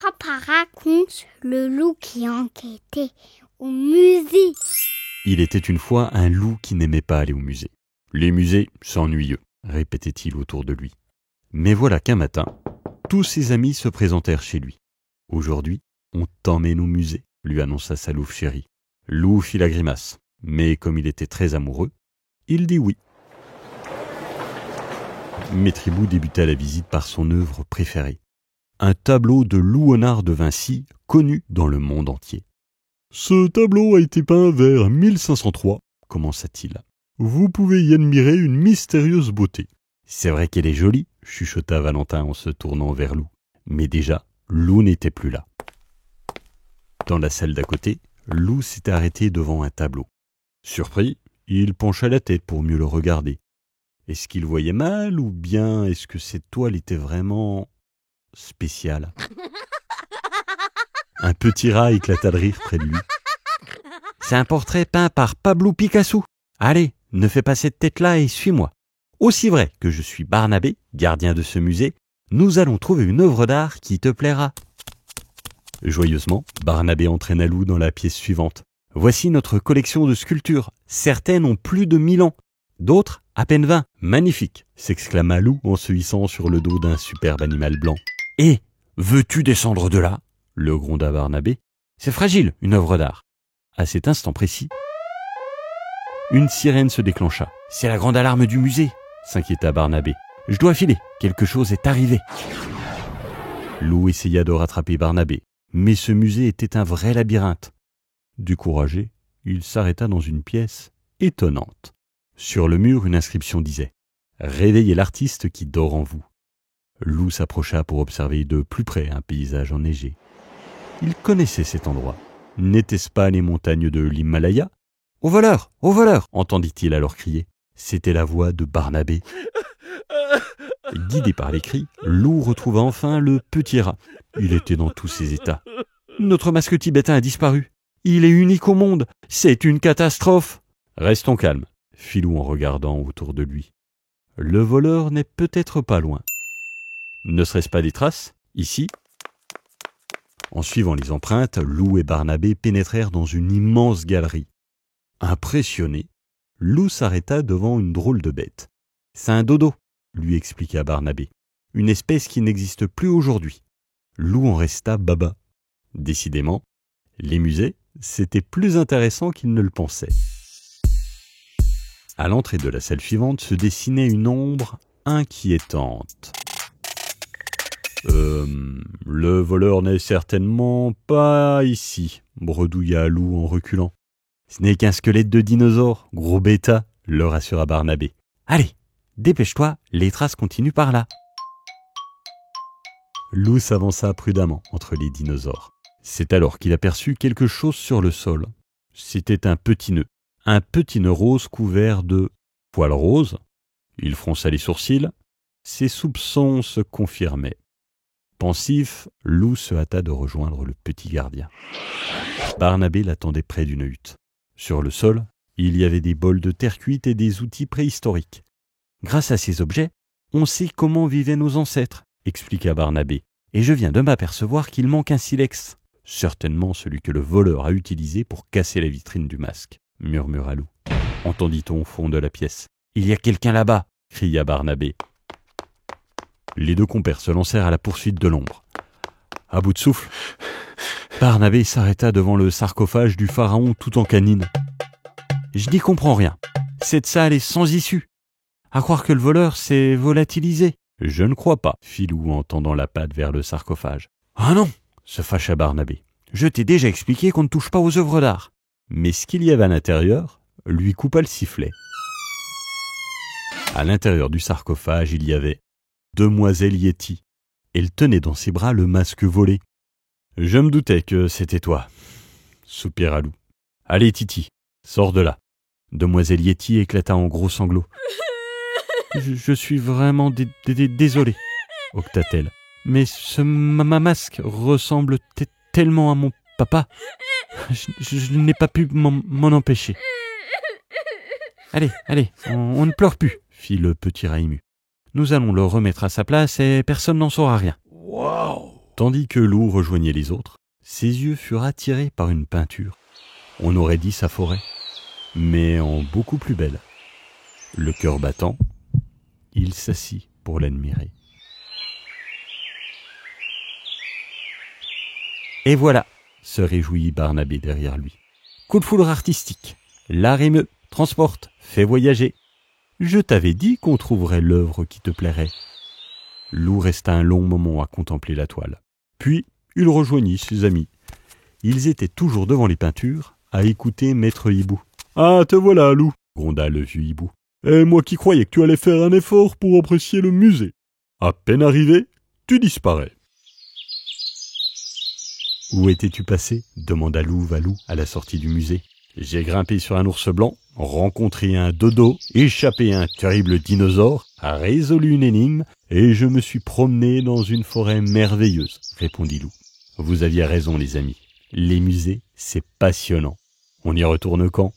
Papa raconte le loup qui enquêtait au musée. Il était une fois un loup qui n'aimait pas aller au musée. Les musées, c'est ennuyeux, répétait-il autour de lui. Mais voilà qu'un matin, tous ses amis se présentèrent chez lui. Aujourd'hui, on t'emmène au musée, lui annonça sa louve chérie. Loup fit la grimace, mais comme il était très amoureux, il dit oui. Maître Hibou débuta la visite par son œuvre préférée, un tableau de Louonard de Vinci connu dans le monde entier. « Ce tableau a été peint vers 1503, commença-t-il. Vous pouvez y admirer une mystérieuse beauté. »« C'est vrai qu'elle est jolie, » chuchota Valentin en se tournant vers Loup. Mais déjà, Loup n'était plus là. Dans la salle d'à côté, Loup s'était arrêté devant un tableau. Surpris, il pencha la tête pour mieux le regarder. Est-ce qu'il voyait mal ou bien est-ce que cette toile était vraiment spéciale ? Un petit rat éclata de rire près de lui. « C'est un portrait peint par Pablo Picasso. Allez, ne fais pas cette tête-là et suis-moi. Aussi vrai que je suis Barnabé, gardien de ce musée, nous allons trouver une œuvre d'art qui te plaira. » Joyeusement, Barnabé entraîna Loup dans la pièce suivante. « Voici notre collection de sculptures. Certaines ont plus de 1000 ans. D'autres, à peine 20. Magnifique !» s'exclama Loup en se hissant sur le dos d'un superbe animal blanc. « Hé, veux-tu descendre de là ?» le gronda Barnabé. « C'est fragile, une œuvre d'art. » À cet instant précis, une sirène se déclencha. « C'est la grande alarme du musée !» s'inquiéta Barnabé. « Je dois filer, quelque chose est arrivé. » Loup essaya de rattraper Barnabé, mais ce musée était un vrai labyrinthe. Découragé, il s'arrêta dans une pièce étonnante. Sur le mur, une inscription disait « Réveillez l'artiste qui dort en vous ». Loup s'approcha pour observer de plus près un paysage enneigé. Il connaissait cet endroit. N'était-ce pas les montagnes de l'Himalaya ? « Au voleur ! Au voleur !» entendit-il alors crier. C'était la voix de Barnabé. Guidé par les cris, Loup retrouva enfin le petit rat. Il était dans tous ses états. « Notre masque tibétain a disparu. Il est unique au monde. C'est une catastrophe !»« Restons calmes, » fit Loup en regardant autour de lui. « Le voleur n'est peut-être pas loin. Ne serait-ce pas des traces, ici ?» En suivant les empreintes, Loup et Barnabé pénétrèrent dans une immense galerie. Impressionné, Loup s'arrêta devant une drôle de bête. « C'est un dodo », lui expliqua Barnabé. « Une espèce qui n'existe plus aujourd'hui. » Loup en resta baba. Décidément, les musées, c'était plus intéressant qu'il ne le pensait. À l'entrée de la salle suivante se dessinait une ombre inquiétante. Le voleur n'est certainement pas ici, bredouilla Loup en reculant. Ce n'est qu'un squelette de dinosaure, gros bêta, le rassura Barnabé. Allez, dépêche-toi, les traces continuent par là. Loup s'avança prudemment entre les dinosaures. C'est alors qu'il aperçut quelque chose sur le sol. C'était un petit nœud rose couvert de poils roses. Il fronça les sourcils. Ses soupçons se confirmaient. Pensif, Loup se hâta de rejoindre le petit gardien. Barnabé l'attendait près d'une hutte. Sur le sol, il y avait des bols de terre cuite et des outils préhistoriques. Grâce à ces objets, on sait comment vivaient nos ancêtres, expliqua Barnabé. Et je viens de m'apercevoir qu'il manque un silex. Certainement celui que le voleur a utilisé pour casser la vitrine du masque, murmura Loup. Entendit-on au fond de la pièce. Il y a quelqu'un là-bas, cria Barnabé. Les deux compères se lancèrent à la poursuite de l'ombre. À bout de souffle, Barnabé s'arrêta devant le sarcophage du pharaon tout en canine. « Je n'y comprends rien. Cette salle est sans issue. À croire que le voleur s'est volatilisé. »« Je ne crois pas, » fit Loup en tendant la patte vers le sarcophage. « Ah non !» se fâcha Barnabé. « Je t'ai déjà expliqué qu'on ne touche pas aux œuvres d'art. » Mais ce qu'il y avait à l'intérieur lui coupa le sifflet. À l'intérieur du sarcophage, il y avait Demoiselle Yeti. Elle tenait dans ses bras le masque volé. « Je me doutais que c'était toi, » soupira Loup. « Allez, Titi, sors de là. » Demoiselle Yeti éclata en gros sanglots. « Je suis vraiment désolée, » octa-t-elle. « Mais ce masque ressemble tellement à mon papa. Je n'ai pas pu m'en empêcher. »« Allez, on ne pleure plus, » fit le petit rat ému. « Nous allons le remettre à sa place et personne n'en saura rien. » Wow ! Tandis que Loup rejoignait les autres, ses yeux furent attirés par une peinture. On aurait dit sa forêt, mais en beaucoup plus belle. Le cœur battant, il s'assit pour l'admirer. Et voilà, se réjouit Barnabé derrière lui. Coup de foudre artistique. L'art émeut, transporte, fait voyager. Je t'avais dit qu'on trouverait l'œuvre qui te plairait. Loup resta un long moment à contempler la toile. Puis, il rejoignit ses amis. Ils étaient toujours devant les peintures, à écouter Maître Hibou. « Ah, te voilà, Loup !» gronda le vieux hibou. « Et moi qui croyais que tu allais faire un effort pour apprécier le musée. À peine arrivé, tu disparais. » « Où étais-tu passé ?» demanda Louve à Loup à la sortie du musée. « J'ai grimpé sur un ours blanc, rencontré un dodo, échappé à un terrible dinosaure, résolu une énigme, et je me suis promené dans une forêt merveilleuse, » répondit Loup. « Vous aviez raison, les amis. Les musées, c'est passionnant. On y retourne quand ?